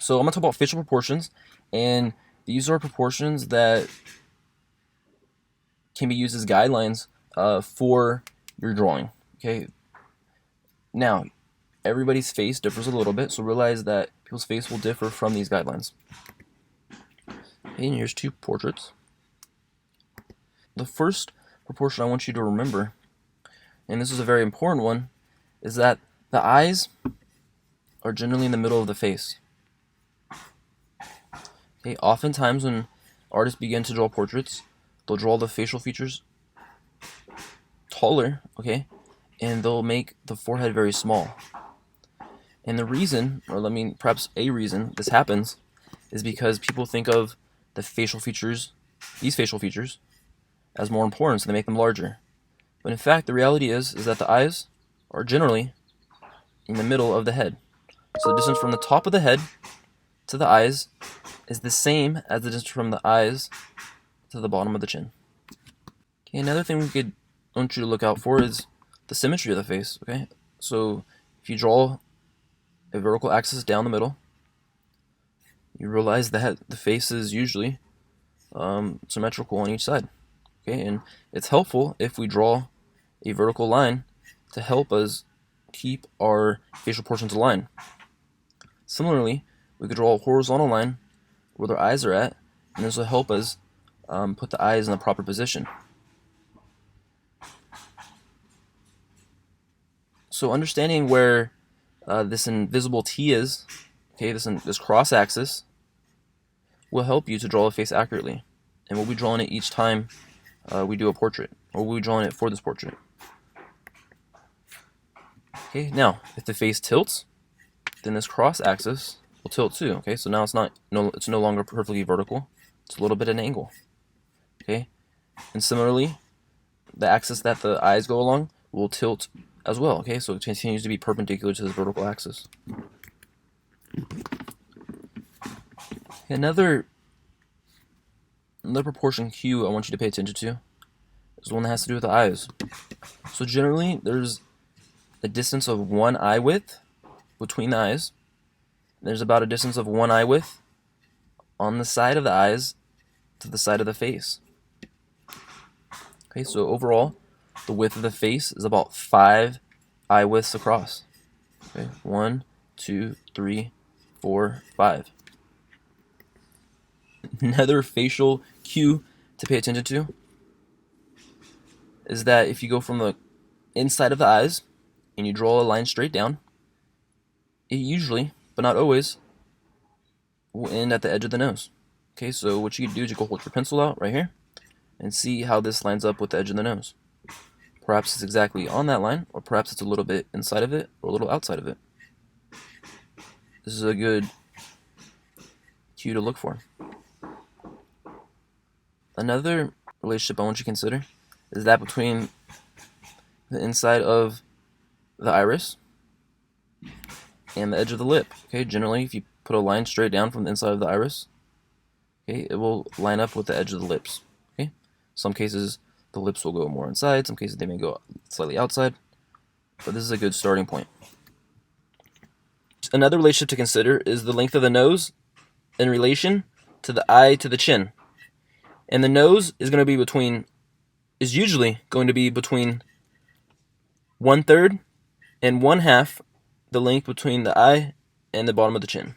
So I'm going to talk about facial proportions, and these are proportions that can be used as guidelines for your drawing. Okay. Now, everybody's face differs a little bit, so realize that people's face will differ from these guidelines. Okay, and here's two portraits. The first proportion I want you to remember, and this is a very important one, is that the eyes are generally in the middle of the face. Okay, oftentimes when artists begin to draw portraits, they'll draw the facial features taller, okay, and they'll make the forehead very small. And the reason, or I mean perhaps a reason this happens, is because people think of the facial features, these facial features, as more important, so they make them larger. But in fact, the reality is that the eyes are generally in the middle of the head. So the distance from the top of the head to the eyes is the same as the distance from the eyes to the bottom of the chin. Okay, another thing we want you to look out for is the symmetry of the face. Okay, so if you draw a vertical axis down the middle, you realize that the face is usually symmetrical on each side. Okay, and it's helpful if we draw a vertical line to help us keep our facial portions aligned. Similarly, we could draw a horizontal line where their eyes are at, and this will help us put the eyes in the proper position. So understanding where this invisible T is, okay, this cross axis, will help you to draw a face accurately. And we'll be drawing it each time we do a portrait, or we'll be drawing it for this portrait. Okay, now, if the face tilts, then this cross axis will tilt too. Okay, so now it's no longer perfectly vertical. It's a little bit at an angle. Okay, and similarly, the axis that the eyes go along will tilt as well. Okay, so it continues to be perpendicular to this vertical axis. Another proportion cue I want you to pay attention to is the one that has to do with the eyes. So generally, there's a distance of one eye width between the eyes. There's about a distance of one eye width on the side of the eyes to the side of the face. Okay, so overall, the width of the face is about 5 eye widths across. Okay, 1, 2, 3, 4, 5. Another facial cue to pay attention to is that if you go from the inside of the eyes and you draw a line straight down, it usually, but not always, will end at the edge of the nose. Okay, so what you can do is you go hold your pencil out right here and see how this lines up with the edge of the nose. Perhaps it's exactly on that line, or perhaps it's a little bit inside of it or a little outside of it. This is a good cue to look for. Another relationship I want you to consider is that between the inside of the iris and the edge of the lip. Okay, generally if you put a line straight down from the inside of the iris, okay, it will line up with the edge of the lips. Okay, some cases the lips will go more inside, some cases they may go slightly outside, but this is a good starting point. Another relationship to consider is the length of the nose in relation to the eye to the chin. And the nose is usually going to be between 1/3 and 1/2 the length between the eye and the bottom of the chin.